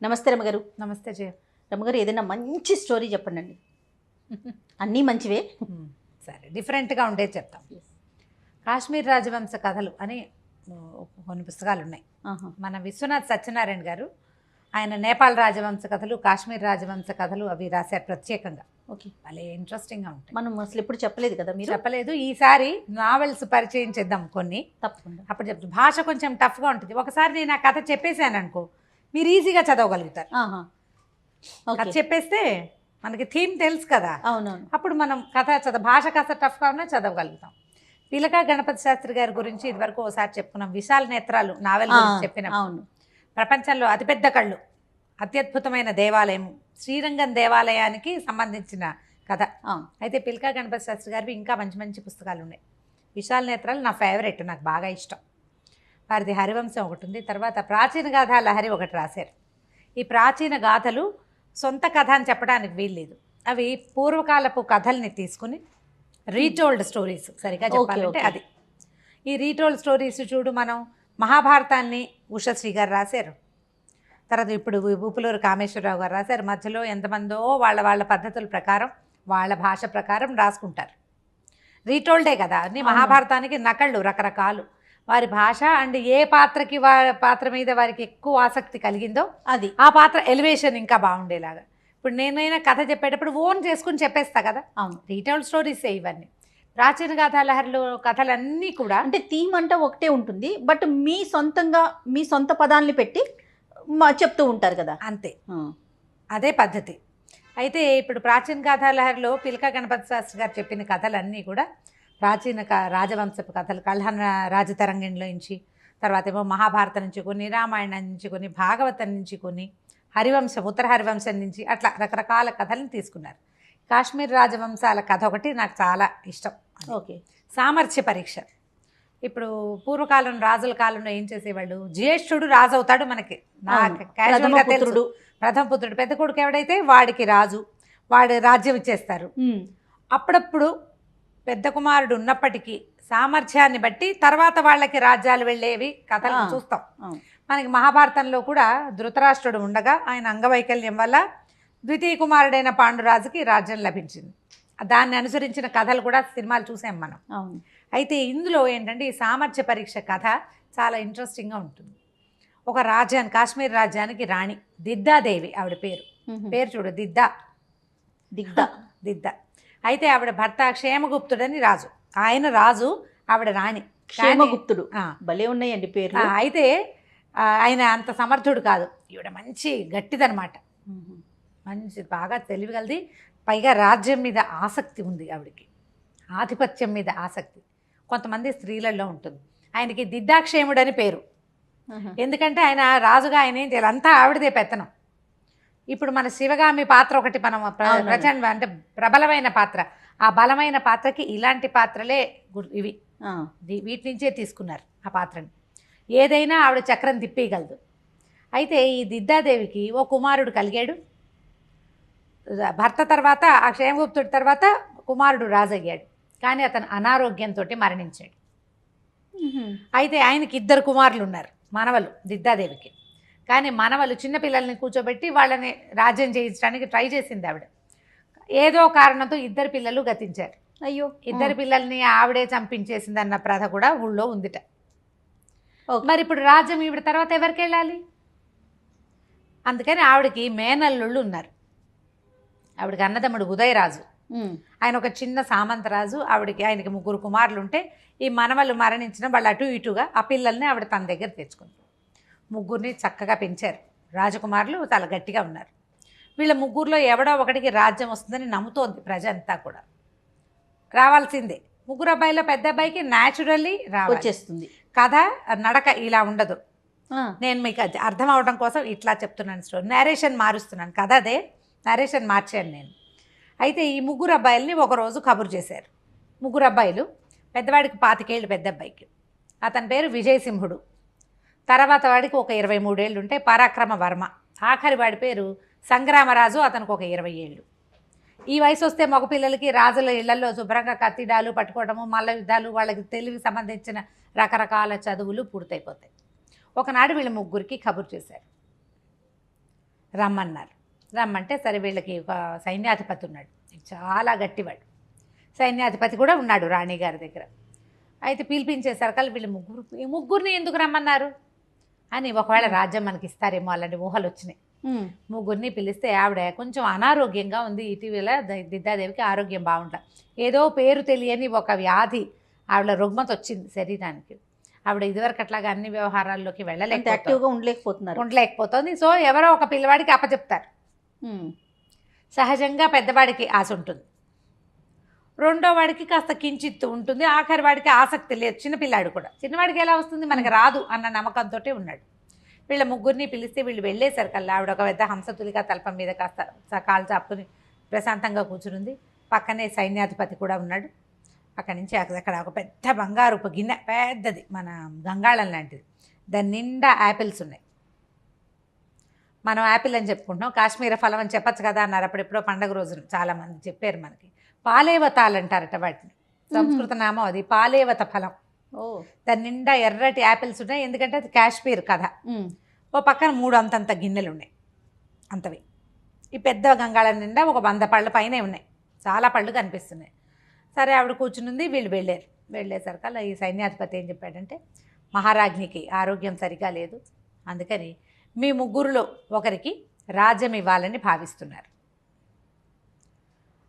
నమస్తే రమగారు. నమస్తే జయ. రమగారు, ఏదైనా మంచి స్టోరీ చెప్పండి. అన్నీ మంచివే, సరే డిఫరెంట్గా ఉండేది చెప్తాం. కాశ్మీర్ రాజవంశ కథలు అని కొన్ని పుస్తకాలు ఉన్నాయి. మన విశ్వనాథ్ సత్యనారాయణ గారు ఆయన నేపాల్ రాజవంశ కథలు, కాశ్మీర్ రాజవంశ కథలు అవి రాశారు ప్రత్యేకంగా. ఓకే, భలే ఇంట్రెస్టింగ్గా ఉంటాయి. మనం అసలు ఎప్పుడు చెప్పలేదు కదా, మీరు చెప్పలేదు. ఈసారి నావెల్స్ పరిచయం చేద్దాం కొన్ని. తప్పకుండా. అప్పుడు చెప్తాం. భాష కొంచెం టఫ్గా ఉంటుంది. ఒకసారి నేను ఆ కథ చెప్పేశాను అనుకో, మీరు ఈజీగా చదవగలుగుతారు. కథ చెప్పేస్తే మనకి థీమ్ తెలుసు కదా. అవునవును. అప్పుడు మనం కథ భాష కాస్త టఫ్గా ఉన్నా చదవగలుగుతాం. పిలక గణపతి శాస్త్రి గారి గురించి ఇదివరకు ఒకసారి చెప్పుకున్నాం. విశాల నేత్రాలు నావెల్ గురించి చెప్పిన. అవును. ప్రపంచంలో అతిపెద్ద కళ్ళు, అత్యద్భుతమైన దేవాలయం, శ్రీరంగం దేవాలయానికి సంబంధించిన కథ. అయితే పిలక గణపతి శాస్త్రి గారివి ఇంకా మంచి మంచి పుస్తకాలు ఉన్నాయి. విశాల నేత్రాలు నా ఫేవరెట్, నాకు బాగా ఇష్టం. వారిది హరివంశం ఒకటి ఉంది. తర్వాత ప్రాచీన గాథా లహరి ఒకటి రాశారు. ఈ ప్రాచీన గాథలు సొంత కథ అని చెప్పడానికి వీల్లేదు. అవి పూర్వకాలపు కథల్ని తీసుకుని రీటోల్డ్ స్టోరీస్, సరిగా చెప్పాలంటే అది. ఈ రీటోల్డ్ స్టోరీస్ చూడు, మనం మహాభారతాన్ని ఉషశ్రీ గారు రాశారు. తర్వాత ఇప్పుడు ఊపులూరు కామేశ్వరరావు గారు రాశారు. మధ్యలో ఎంతమందో వాళ్ళ పద్ధతుల ప్రకారం, వాళ్ళ భాష ప్రకారం రాసుకుంటారు. రీటోల్డే కదా అన్ని. మహాభారతానికి నకళ్ళు రకరకాలు. వారి భాష అండ్ ఏ పాత్రకి పాత్ర మీద వారికి ఎక్కువ ఆసక్తి కలిగిందో అది ఆ పాత్ర ఎలివేషన్ ఇంకా బాగుండేలాగా. ఇప్పుడు నేనైనా కథ చెప్పేటప్పుడు ఓన్ చేసుకుని చెప్పేస్తా కదా. అవును, రీటోల్డ్ స్టోరీసే ఇవన్నీ. ప్రాచీన గాథా లహరిలో కథలన్నీ కూడా అంటే థీమ్ అంటే ఒకటే ఉంటుంది, బట్ మీ సొంతంగా మీ సొంత పదాలని పెట్టి చెప్తూ ఉంటారు కదా, అంతే. అదే పద్ధతి. అయితే ఇప్పుడు ప్రాచీన గాథా లహరిలో పిలక గణపతి శాస్త్రి గారు చెప్పిన కథలన్నీ కూడా ప్రాచీన రాజవంశపు కథలు. కళ్యాణ రాజతరంగంలో నుంచి, తర్వాత ఏమో మహాభారతం నుంచి కొన్ని, రామాయణం నుంచి కొన్ని, భాగవతం నుంచి కొన్ని, హరివంశం, ఉత్తర హరివంశం నుంచి, అట్లా రకరకాల కథలను తీసుకున్నారు. కాశ్మీర్ రాజవంశాల కథ ఒకటి నాకు చాలా ఇష్టం. ఓకే. సామర్థ్య పరీక్ష. ఇప్పుడు పూర్వకాలం రాజుల కాలంలో ఏం చేసేవాళ్ళు, జ్యేష్ఠుడు రాజు అవుతాడు. మనకి ప్రథమ పుత్రుడు, పెద్ద కొడుకు ఎవడైతే వాడికి రాజు, వాడు రాజ్యం ఇచ్చేస్తారు. అప్పుడప్పుడు పెద్ద కుమారుడు ఉన్నప్పటికీ సామర్థ్యాన్ని బట్టి తర్వాత వాళ్ళకి రాజ్యాలు వెళ్ళేవి కథలు చూస్తాం. మనకి మహాభారతంలో కూడా ధృతరాష్ట్రుడు ఉండగా ఆయన అంగవైకల్యం వల్ల ద్వితీయ కుమారుడైన పాండురాజుకి రాజ్యం లభించింది. దాన్ని అనుసరించిన కథలు కూడా సినిమాలు చూసాం మనం. అయితే ఇందులో ఏంటంటే ఈ సామర్థ్య పరీక్ష కథ చాలా ఇంట్రెస్టింగ్గా ఉంటుంది. ఒక రాజ్యాన్ని, కాశ్మీర్ రాజ్యానికి రాణి దిద్దాదేవి ఆవిడ పేరు చూడు, దిద్దా. అయితే ఆవిడ భర్త క్షేమగుప్తుడని రాజు. ఆయన రాజు, ఆవిడ రాణి. క్షేమగుప్తుడు, భలే ఉన్నాయండి పేరు. అయితే ఆయన అంత సమర్థుడు కాదు. ఈవిడ మంచి గట్టిదనమాట, మంచి బాగా తెలివిగలది. పైగా రాజ్యం మీద ఆసక్తి ఉంది ఆవిడకి, ఆధిపత్యం మీద ఆసక్తి కొంతమంది స్త్రీలలో ఉంటుంది. ఆయనకి దిద్దాక్షేముడు అని పేరు. ఎందుకంటే ఆయన రాజుగా ఆయన ఏం చేయాలి, అంతా ఆవిడదే పెత్తనం. ఇప్పుడు మన శివగామి పాత్ర ఒకటి మనం ప్రచండ అంటే ప్రబలమైన పాత్ర. ఆ బలమైన పాత్రకి ఇలాంటి పాత్రలే ఇవి, వీటి నుంచే తీసుకున్నారు ఆ పాత్రని. ఏదైనా ఆవిడ చక్రం తిప్పేయగలదు. అయితే ఈ దిద్దాదేవికి ఓ కుమారుడు కలిగాడు. భర్త తర్వాత, ఆ క్షేమగుప్తుడి తర్వాత కుమారుడు రాజయ్యాడు. కానీ అతను అనారోగ్యంతో మరణించాడు. అయితే ఆయనకి 2 కుమారులు ఉన్నారు, మనవలు దిద్దాదేవికి. కానీ మనవలు చిన్నపిల్లల్ని కూర్చోబెట్టి వాళ్ళని రాజ్యం చేయించడానికి ట్రై చేసింది ఆవిడ. ఏదో కారణంతో 2 పిల్లలు గతించారు. అయ్యో, 2 పిల్లల్ని ఆవిడే చంపించేసింది అన్న ప్రథ కూడా ఊళ్ళో ఉందిట. మరి ఇప్పుడు రాజ్యం ఈవిడ తర్వాత ఎవరికి వెళ్ళాలి? అందుకని ఆవిడకి మేనల్లుళ్ళు ఉన్నారు. ఆవిడకి అన్నదమ్ముడు ఉదయరాజు, ఆయన ఒక చిన్న సామంతరాజు. ఆయనకి 3 కుమారులు ఉంటే ఈ మనవలు మరణించిన వాళ్ళు అటు ఇటుగా ఆ పిల్లల్ని ఆవిడ తన దగ్గర తెచ్చుకుంది. 3 చక్కగా పెంచారు. రాజకుమారులు చాలా గట్టిగా ఉన్నారు. వీళ్ళ 3లో ఎవడో ఒకటికి రాజ్యం వస్తుందని నమ్ముతోంది ప్రజ అంతా కూడా. రావాల్సిందే. 3 అబ్బాయిలో పెద్ద అబ్బాయికి న్యాచురల్లీ వచ్చేస్తుంది. కథ నడక ఇలా ఉండదు. నేను మీకు అర్థం అవడం కోసం ఇట్లా చెప్తున్నాను. స్టోరీ నేరేషన్ మారుస్తున్నాను, కథ అదే, నేరేషన్ మార్చాను నేను. అయితే ఈ 3 అబ్బాయిల్ని ఒకరోజు కబురు చేశారు. 3 అబ్బాయిలు, పెద్దవాడికి 25 ఏళ్ళు, పెద్ద అబ్బాయికి. అతని పేరు విజయసింహుడు. తర్వాత వాడికి ఒక 23 ఏళ్ళు ఉంటే పరాక్రమ వర్మ. ఆఖరి వాడి పేరు సంగ్రామరాజు, అతనికి ఒక 20 ఏళ్ళు. ఈ వయసు వస్తే మగపిల్లలకి రాజుల ఇళ్లలో శుభ్రంగా కత్తిడాలు పట్టుకోవడము, మల్ల యుద్ధాలు, వాళ్ళకి తెలివికి సంబంధించిన రకరకాల చదువులు పూర్తయిపోతాయి. ఒకనాడు వీళ్ళ 3కి కబురు చేశారు. రమ్మన్నారు. రమ్మంటే సరే వీళ్ళకి ఒక సైన్యాధిపతి ఉన్నాడు, చాలా గట్టివాడు. సైన్యాధిపతి కూడా ఉన్నాడు రాణిగారి దగ్గర. అయితే పిలిపించేసరికి వీళ్ళు ముగ్గురిని ఎందుకు రమ్మన్నారు అని, ఒకవేళ రాజ్యం మనకి ఇస్తారేమో అలాంటి ఊహలు వచ్చినాయి. ముగ్గురిని పిలిస్తే ఆవిడ కొంచెం అనారోగ్యంగా ఉంది. ఇటీవల దిద్దాదేవికి ఆరోగ్యం బాగుంటా, ఏదో పేరు తెలియని ఒక వ్యాధి, ఆవిడ రుగ్మత వచ్చింది శరీరానికి. ఆవిడ ఇదివరకు అట్లాగా అన్ని వ్యవహారాల్లోకి యాక్టివ్గా ఉండలేకపోతుంది. సో ఎవరో ఒక పిల్లవాడికి అప్పచెప్తారు. సహజంగా పెద్దవాడికి ఆశ ఉంటుంది, రెండో వాడికి కాస్త కించిత్తు ఉంటుంది, ఆఖరి వాడికి ఆసక్తి లేదు. చిన్నపిల్లాడు కూడా, చిన్నవాడికి ఎలా వస్తుంది, మనకి రాదు అన్న నమ్మకంతో ఉన్నాడు. వీళ్ళ ముగ్గురిని పిలిస్తే వీళ్ళు వెళ్ళేసరికల్లా ఆవిడ ఒక పెద్ద హంసతులిగా తలపం మీద కాస్త కాలు చాపుకుని ప్రశాంతంగా కూర్చునుంది. పక్కనే సైన్యాధిపతి కూడా ఉన్నాడు. అక్కడి నుంచి అక్కడ ఒక పెద్ద బంగారుపు గిన్నె, పెద్దది, మన గంగాళం లాంటిది, దాని నిండా యాపిల్స్ ఉన్నాయి. మనం యాపిల్ అని చెప్పుకుంటున్నాం, కాశ్మీర ఫలం అని చెప్పచ్చు కదా అన్నారు అప్పుడెప్పుడో పండగ రోజున చాలామంది చెప్పారు మనకి. పాలేవతాలు అంటారట వాటిని, సంస్కృత నామం అది, పాలేవత ఫలం. దాని నిండా ఎర్రటి యాపిల్స్ ఉన్నాయి, ఎందుకంటే అది కాశ్మీర్ కథ. ఓ పక్కన 3 అంతంత గిన్నెలు ఉన్నాయి, అంతవి. ఈ పెద్ద గంగాళం నిండా ఒక 100 పళ్ళ పైనే ఉన్నాయి, చాలా పళ్ళు కనిపిస్తున్నాయి. సరే ఆవిడ కూర్చునుంది, వీళ్ళు వెళ్ళేసరికల్లా ఈ సైన్యాధిపతి ఏం చెప్పాడంటే, మహారాజ్ఞికి ఆరోగ్యం సరిగా లేదు, అందుకని మీ ముగ్గురులో ఒకరికి రాజ్యం ఇవ్వాలని భావిస్తున్నారు.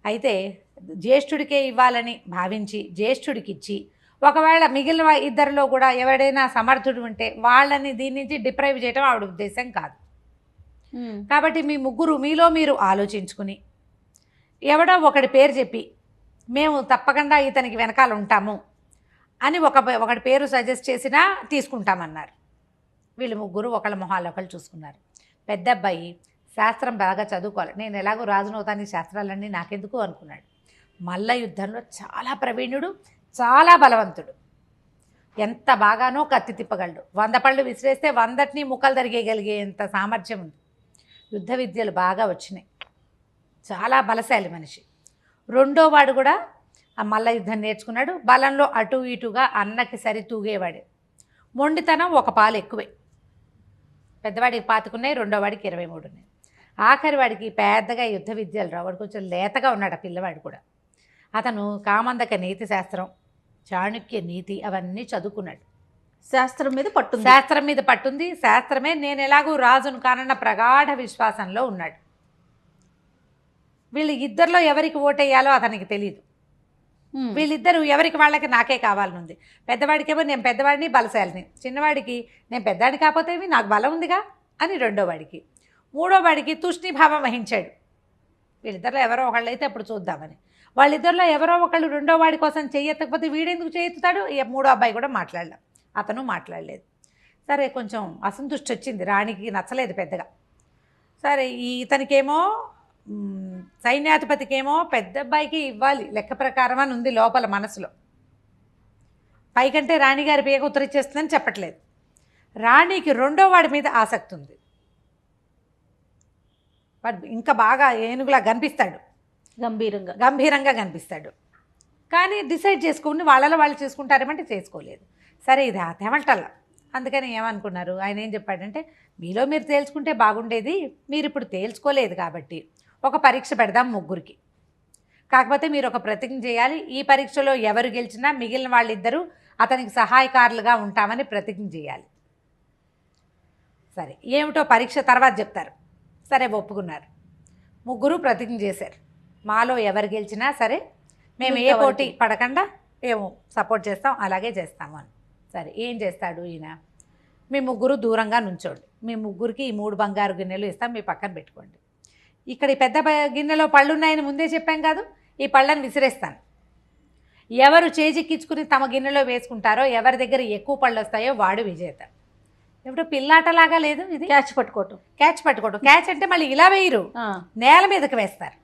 అయితే జ్యేష్ఠుడికే ఇవ్వాలని భావించి జ్యేష్ఠుడికి ఇచ్చి, ఒకవేళ మిగిలిన ఇద్దరిలో కూడా ఎవడైనా సమర్థుడు ఉంటే వాళ్ళని దీని నుంచి డిప్రైవ్ చేయడం ఆవిడ ఉద్దేశం కాదు. కాబట్టి మీ ముగ్గురు మీలో మీరు ఆలోచించుకుని ఎవడో ఒకటి పేరు చెప్పి మేము తప్పకుండా ఇతనికి వెనకాల ఉంటాము అని ఒకటి పేరు సజెస్ట్ చేసినా తీసుకుంటామన్నారు. వీళ్ళు ముగ్గురు ఒకళ్ళ మొహాలు ఒకళ్ళు చూసుకున్నారు. పెద్ద అబ్బాయి శాస్త్రం బాగా చదువుకోవాలి, నేను ఎలాగో రాజునవుతాను, శాస్త్రాలన్నీ నాకెందుకు అనుకున్నాడు. మల్ల యుద్ధంలో చాలా ప్రవీణుడు, చాలా బలవంతుడు, ఎంత బాగానో కత్తి తిప్పగలడు, 100 పళ్ళు విసిరేస్తే 100ని ముక్కలు తరిగేయగలిగేంత సామర్థ్యం ఉంది. యుద్ధ విద్యలు బాగా వచ్చినాయి, చాలా బలశాలి మనిషి. రెండో వాడు కూడా ఆ మల్ల యుద్ధం నేర్చుకున్నాడు, బలంలో అటు ఇటుగా అన్నకి సరి తూగేవాడు. మొండితనం ఒక పాలు ఎక్కువే. పెద్దవాడికి 25 ఉన్నాయి, రెండో వాడికి 23 ఉన్నాయి. ఆఖరి వాడికి పెద్దగా యుద్ధ విద్యలు రావు, వాడు కొంచెం లేతగా ఉన్నాడు ఆ పిల్లవాడు కూడా. అతను కామందక నీతి శాస్త్రం, చాణుక్య నీతి అవన్నీ చదువుకున్నాడు. శాస్త్రం మీద పట్టుంది, శాస్త్రమే నేను ఎలాగూ రాజును కానన్న ప్రగాఢ విశ్వాసంలో ఉన్నాడు. వీళ్ళు ఇద్దరిలో ఎవరికి ఓటేయాలో అతనికి తెలియదు. వీళ్ళిద్దరూ ఎవరికి వాళ్ళకి నాకే కావాలనుంది. పెద్దవాడికేమో నేను పెద్దవాడిని బలశాలిని, చిన్నవాడికి నేను పెద్దవాడిని కాకపోతే నాకు బలం ఉందిగా అని రెండో వాడికి. మూడో వాడికి తూష్ణీభావం వహించాడు, వీళ్ళిద్దరిలో ఎవరో ఒకళ్ళు అయితే అప్పుడు చూద్దామని. వాళ్ళిద్దరిలో ఎవరో ఒకళ్ళు రెండో వాడి కోసం చెయ్యకపోతే వీడెందుకు చేయిస్తాడు. మూడో అబ్బాయి కూడా మాట్లాడలేం, అతను మాట్లాడలేదు. సరే కొంచెం అసంతృష్టి వచ్చింది, రాణికి నచ్చలేదు పెద్దగా. సరే ఇతనికేమో సైన్యాధిపతికేమో పెద్ద అబ్బాయికి ఇవ్వాలి లెక్క ప్రకారం అని ఉంది లోపల మనసులో. పైకంటే రాణిగారి పేగ ఉత్తరిచ్చేస్తుందని చెప్పట్లేదు. రాణికి రెండో వాడి మీద ఆసక్తి ఉంది, వాడు ఇంకా బాగా ఏనుగులా కనిపిస్తాడు, గంభీరంగా కనిపిస్తాడు. కానీ డిసైడ్ చేసుకుని వాళ్ళలో వాళ్ళు చేసుకుంటారేమంటే చేసుకోలేదు. సరే ఇది తెమటల్లా, అందుకని ఏమనుకున్నారు, ఆయన ఏం చెప్పాడంటే, మీలో మీరు తేల్చుకుంటే బాగుండేది, మీరు ఇప్పుడు తేల్చుకోలేదు కాబట్టి ఒక పరీక్ష పెడదాం ముగ్గురికి. కాకపోతే మీరు ఒక ప్రతిజ్ఞ చేయాలి, ఈ పరీక్షలో ఎవరు గెలిచినా మిగిలిన వాళ్ళిద్దరూ అతనికి సహాయకారులుగా ఉంటామని ప్రతిజ్ఞ చేయాలి. సరే ఏమిటో పరీక్ష తర్వాత చెప్తారు. సరే ఒప్పుకున్నారు, ముగ్గురు ప్రతిజ్ఞ చేశారు, మాలో ఎవరు గెలిచినా సరే మేము ఏ పోటీ పడకుండా ఏమో సపోర్ట్ చేస్తాం, అలాగే చేస్తాము అని. సరే ఏం చేస్తాడు ఈయన, మీ ముగ్గురు దూరంగా నుంచోండి, మీ ముగ్గురికి ఈ 3 బంగారు గిన్నెలు ఇస్తాం, మీ పక్కన పెట్టుకోండి. ఇక్కడ ఈ పెద్ద గిన్నెలో పళ్ళు ఉన్నాయని ముందే చెప్పాం కాదు, ఈ పళ్ళని విసిరేస్తాను, ఎవరు చేజిక్కించుకుని తమ గిన్నెలో వేసుకుంటారో, ఎవరి దగ్గర ఎక్కువ పళ్ళు వస్తాయో వాడు విజేత. ఎప్పుడో పిల్లాటలాగా లేదు ఇది, క్యాచ్ పట్టుకోవటం. క్యాచ్ అంటే మళ్ళీ ఇలా వేయరు, నేల మీదకి వేస్తారు,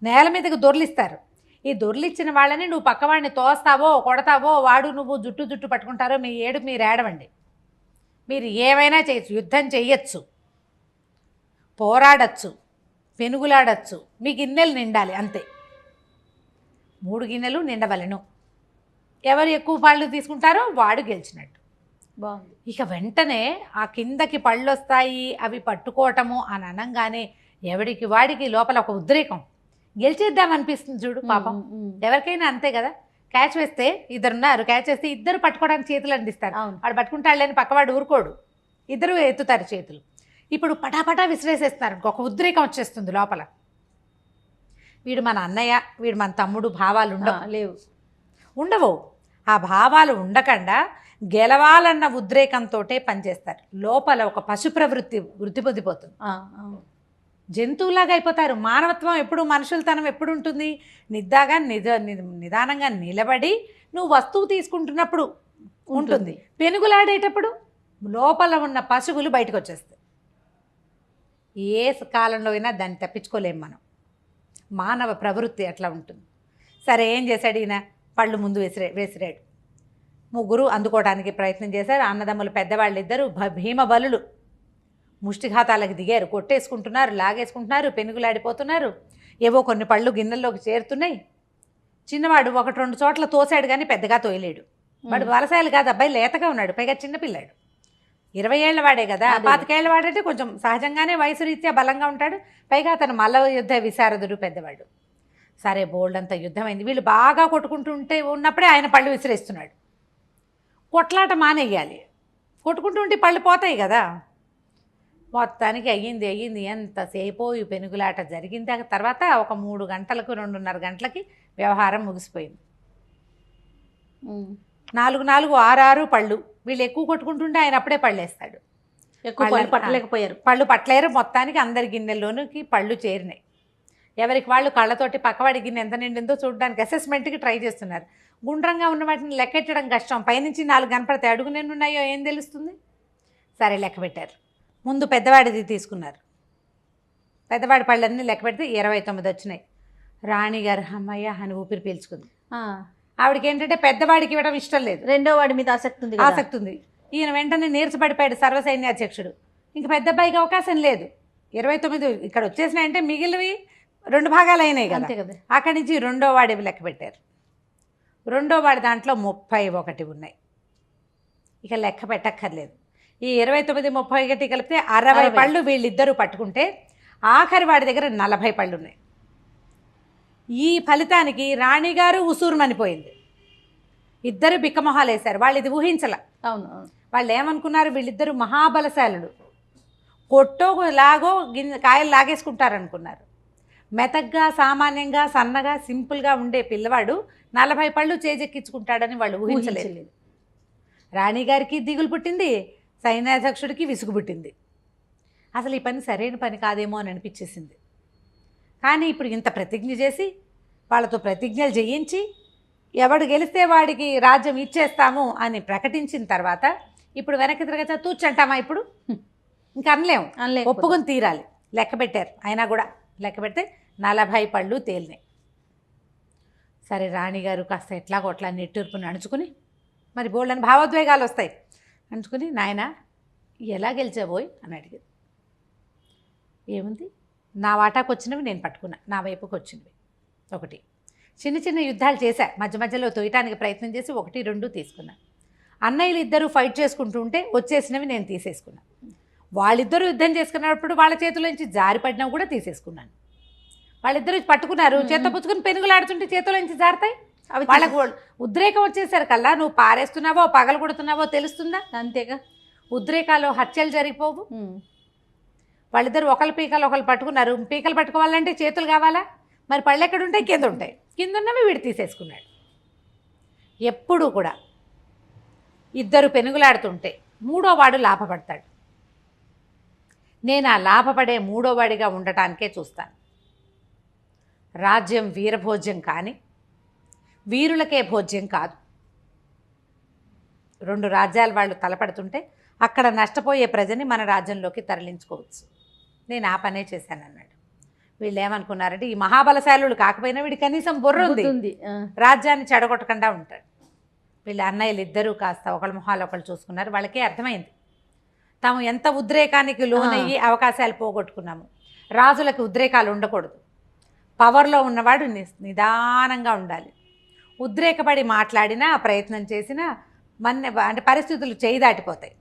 నేల మీదకి దొర్లిస్తారు. ఈ దొర్లిచ్చిన వాళ్ళని నువ్వు పక్కవాడిని తోస్తావో కొడతావో, వాడు నువ్వు జుట్టు పట్టుకుంటారో, మీ మీరు ఏడవండి, మీరు ఏమైనా చేయొచ్చు, యుద్ధం చెయ్యొచ్చు, పోరాడచ్చు, పెనుగులాడచ్చు, మీ గిన్నెలు నిండాలి అంతే. 3 గిన్నెలు నిండవలను, ఎవరు ఎక్కువ పళ్ళు తీసుకుంటారో వాడు గెలిచినట్టు. బాగుంది. ఇక వెంటనే ఆ కిందకి పళ్ళు వస్తాయి అవి పట్టుకోవటము అని అనగానే ఎవడికి వాడికి లోపల ఒక ఉద్రేకం, గెలిచేద్దాం అనిపిస్తుంది చూడు పాపం. ఎవరికైనా అంతే కదా, క్యాచ్ వేస్తే ఇద్దరున్నారు, క్యాచ్ వేస్తే ఇద్దరు పట్టుకోవడానికి చేతులు అందిస్తారు. అవును. వాడు పట్టుకుంటాడులేని పక్కవాడు ఊరుకోడు, ఇద్దరు ఎత్తుతారు చేతులు. ఇప్పుడు పటాపటా విసిరేసేస్తున్నారు, ఒక ఉద్రేకం వచ్చేస్తుంది లోపల. వీడు మన అన్నయ్య, వీడు మన తమ్ముడు భావాలు ఉండవు. ఆ భావాలు ఉండకుండా గెలవాలన్న ఉద్రేకంతో పనిచేస్తారు. లోపల ఒక పశు ప్రవృత్తి వృద్ధి పొందిపోతుంది. జంతువులాగా అయిపోతారు. మానవత్వం ఎప్పుడు, మనుషులతనం ఎప్పుడు ఉంటుంది? నిదానంగా నిలబడి నువ్వు వస్తువు తీసుకుంటున్నప్పుడు ఉంటుంది. పెనుగులాడేటప్పుడు లోపల ఉన్న పశువులు బయటకు వచ్చేస్తాయి. ఏ కాలంలో అయినా దాన్ని తప్పించుకోలేము మనం. మానవ ప్రవృత్తి అట్లా ఉంటుంది. సరే, ఏం చేశాడు ఈయన? పళ్ళు ముందు వేసిరాడు. ముగ్గురు అందుకోవడానికి ప్రయత్నం చేశారు. అన్నదమ్ములు పెద్దవాళ్ళు ఇద్దరు భీమబలులు ముష్టిఘాతాలకు దిగారు. కొట్టేసుకుంటున్నారు, లాగేసుకుంటున్నారు, పెనుగులాడిపోతున్నారు. ఏవో కొన్ని పళ్ళు గిన్నెల్లోకి చేరుతున్నాయి. చిన్నవాడు ఒకటి రెండు చోట్ల తోసాడు కానీ పెద్దగా తోయలేడు. వాడు వలసాయలు కాదు, అబ్బాయి లేతగా ఉన్నాడు, పైగా చిన్నపిల్లాడు. 20 ఏళ్ల వాడే కదా. 25 ఏళ్ల వాడంటే కొంచెం సహజంగానే వయసు రీత్యా బలంగా ఉంటాడు. పైగా అతను మల్ల యుద్ధ విశారదుడు, పెద్దవాడు. సరే, బోల్డ్ అంత యుద్ధం అయింది. వీళ్ళు బాగా కొట్టుకుంటుంటే ఉన్నప్పుడే ఆయన పళ్ళు విసిరేస్తున్నాడు. కొట్లాట మానేయాలి, కొట్టుకుంటూ ఉంటే పళ్ళు పోతాయి కదా. మొత్తానికి అయ్యింది ఎంతసేపో ఈ పెనుగులాట జరిగింది. తర్వాత ఒక 3 గంటలకు 2:30 గంటలకి వ్యవహారం ముగిసిపోయింది. 4 6 పళ్ళు. వీళ్ళు ఎక్కువ కొట్టుకుంటుంటే ఆయన అప్పుడే పళ్ళేస్తాడు. పళ్ళు పట్టలేరు. మొత్తానికి అందరి గిన్నెల్లోనికి పళ్ళు చేరినాయి. ఎవరికి వాళ్ళు కళ్ళతోటి పక్కవాడి గిన్నె ఎంత నిండిందో చూడడానికి అసెస్మెంట్కి ట్రై చేస్తున్నారు. గుండ్రంగా ఉన్న వాటిని లెక్కెట్టడం కష్టం. పైనుంచి 4 కనపడతాయి, అడుగు ఉన్నాయో ఏం తెలుస్తుంది? సరే, లెక్క పెట్టారు. ముందు పెద్దవాడిది తీసుకున్నారు. పెద్దవాడి పళ్ళన్నీ లెక్క పెడితే 29 వచ్చినాయి. రాణిగారు అమ్మయ్య అని ఊపిరి పీల్చుకుంది. ఆవిడకి ఏంటంటే పెద్దవాడికి ఇవ్వడం ఇష్టం లేదు, రెండో వాడి మీద ఆసక్తి ఉంది. ఈయన వెంటనే నీరసపడిపోయాడు సర్వసైన్యాధ్యక్షుడు. ఇంక పెద్ద అబ్బాయికి అవకాశం లేదు. 29 ఇక్కడ వచ్చేసినాయంటే మిగిలివి 2 భాగాలు అయినాయి కదా. అక్కడి నుంచి రెండో వాడి లెక్క పెట్టారు. రెండో వాడి దాంట్లో 31 ఉన్నాయి. ఇక లెక్క పెట్టక్కర్లేదు. ఈ 29 31 కలిపితే 60 పళ్ళు వీళ్ళిద్దరూ పట్టుకుంటే ఆఖరి వాడి దగ్గర 40 పళ్ళు ఉన్నాయి. ఈ ఫలితానికి రాణిగారు ఉసూరుమనిపోయింది. ఇద్దరు బిక్కమొహాలు వేశారు. వాళ్ళు ఇది ఊహించల. అవును. వాళ్ళు ఏమనుకున్నారు? వీళ్ళిద్దరూ మహాబలశాలుడు, కొట్టో లాగో కాయలు లాగేసుకుంటారనుకున్నారు. మెతగ్గా, సామాన్యంగా, సన్నగా, సింపుల్గా ఉండే పిల్లవాడు 40 పళ్ళు చేజెక్కించుకుంటాడని వాళ్ళు ఊహించలేదు. రాణిగారికి దిగులు పుట్టింది, సైన్యాధ్యక్షుడికి విసుగు పుట్టింది. అసలు ఈ పని సరైన పని కాదేమో అని అనిపించేసింది. కానీ ఇప్పుడు ఇంత ప్రతిజ్ఞ చేసి వాళ్ళతో ప్రతిజ్ఞలు చేయించి ఎవడు గెలిస్తే వాడికి రాజ్యం ఇచ్చేస్తాము అని ప్రకటించిన తర్వాత ఇప్పుడు వెనక్కి తిరగచ్చా తూచంటామా? ఇప్పుడు ఇంకా అనలేము, ఒప్పుకొని తీరాలి. లెక్క పెట్టారు. అయినా కూడా లెక్క పెడితే 40 పళ్ళు తేలినాయి. సరే, రాణిగారు కాస్త ఎట్లా కొట్లా నెట్టూర్పుని అణుచుకుని, మరి బోల్డని భావోద్వేగాలు వస్తాయి, అంటుకుని, నాయన ఎలా గెలిచాబోయ్ అని అడిగింది. ఏముంది, నా వాటాకు వచ్చినవి నేను పట్టుకున్నా, నా వైపుకి వచ్చినవి ఒకటి. చిన్న చిన్న యుద్ధాలు చేశా, మధ్య మధ్యలో తోయటానికి ప్రయత్నం చేసి 1 2 తీసుకున్నా. అన్నయ్యలు ఇద్దరు ఫైట్ చేసుకుంటూ ఉంటే వచ్చేసినవి నేను తీసేసుకున్నా. వాళ్ళిద్దరూ యుద్ధం చేసుకున్నప్పుడు వాళ్ళ చేతిలోంచి జారిపడినవి కూడా తీసేసుకున్నాను. వాళ్ళిద్దరూ పట్టుకున్నారు, చేత పుచ్చుకుని పెనుగులాడుతుంటే చేతిలోంచి జారుతాయి. వాళ్ళకు ఉద్రేకం వచ్చేసరికల్లా నువ్వు పారేస్తున్నావో పగలు కొడుతున్నావో తెలుస్తుందా? అంతేగా. ఉద్రేకాలు హత్యలు జరిగిపోవు. వాళ్ళిద్దరు ఒకళ్ళ పీకలు ఒకళ్ళు పట్టుకున్నారు. పీకలు పట్టుకోవాలంటే చేతులు కావాలా? మరి పళ్ళు ఎక్కడుంటాయి? కింద ఉంటాయి. కింద ఉన్నవి వీడు తీసేసుకున్నాడు. ఎప్పుడూ కూడా ఇద్దరు పెనుగులాడుతుంటే 3వ వాడు లాభపడతాడు. నేను ఆ లాభపడే 3వ వాడిగా ఉండటానికే చూస్తాను. రాజ్యం వీరభోజ్యం కానీ వీరులకే భోజ్యం కాదు. 2 రాజ్యాల వాళ్ళు తలపడుతుంటే అక్కడ నష్టపోయే ప్రజని మన రాజ్యంలోకి తరలించుకోవచ్చు. నేను ఆ పనే చేశానన్నాడు. వీళ్ళు ఏమనుకున్నారంటే ఈ మహాబలశాలుడు కాకపోయినా వీడి కనీసం బుర్ర ఉంది, రాజ్యాన్ని చెడగొట్టకుండా ఉంటాడు. వీళ్ళ అన్నయ్యలు ఇద్దరూ కాస్త ఒకళ్ళ మొహాలు ఒకళ్ళు చూసుకున్నారు. వాళ్ళకే అర్థమైంది తాము ఎంత ఉద్రేకానికి లోనయ్యి అవకాశాలు పోగొట్టుకున్నాము. రాజులకు ఉద్రేకాలు ఉండకూడదు. పవర్లో ఉన్నవాడు నిదానంగా ఉండాలి. ఉద్రేకపడి మాట్లాడినా, ప్రయత్నం చేసినా అంటే పరిస్థితులు చేయి దాటిపోతాయి.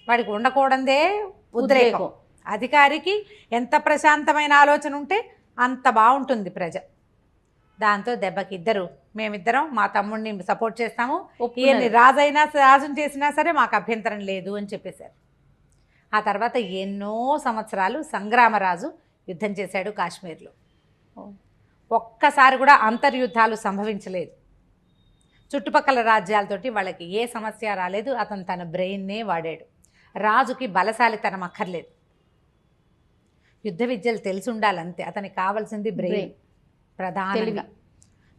వాడికి ఉండకూడదే ఉద్రేకం. అధికారికి ఎంత ప్రశాంతమైన ఆలోచన ఉంటే అంత బాగుంటుంది ప్రజ. దాంతో దెబ్బకి మేమిద్దరం మా తమ్ముడిని సపోర్ట్ చేస్తాము, ఈయన్ని రాజుని చేసినా సరే మాకు అభ్యంతరం లేదు అని చెప్పేశారు. ఆ తర్వాత ఎన్నో సంవత్సరాలు సంగ్రామరాజు యుద్ధం చేశాడు కాశ్మీర్లో. ఒక్కసారి కూడా అంతర్యుద్ధాలు సంభవించలేదు. చుట్టుపక్కల రాజ్యాలతోటి వాళ్ళకి ఏ సమస్య రాలేదు. అతను తన బ్రెయిన్నే వాడాడు. రాజుకి బలశాలితనం అక్కర్లేదు, యుద్ధ విద్యలు తెలిసి ఉండాలంతే. అతనికి కావాల్సింది బ్రెయిన్ ప్రధానంగా.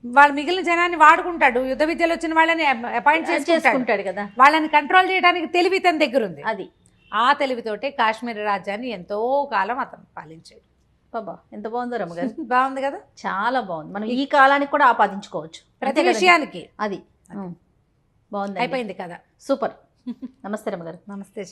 వాళ్ళు మిగిలిన జనాన్ని వాడుకుంటాడు, యుద్ధ విద్యలు వచ్చిన వాళ్ళని అపాయింట్ చేసుకుంటాడు కదా. వాళ్ళని కంట్రోల్ చేయడానికి తెలివి తన దగ్గర ఉంది. అది ఆ తెలివితోటే కాశ్మీర్ రాజ్యాన్ని ఎంతో కాలం అతను పాలించాడు. బాబా ఎంత బాగుందో రమ్మగారు. బాగుంది కదా, చాలా బాగుంది. మనం ఈ కాలానికి కూడా ఆపాదించుకోవచ్చు ప్రతి విషయానికి. అది బాగుంది. అయిపోయింది కదా. సూపర్. నమస్తే రమ్మగారు. నమస్తే.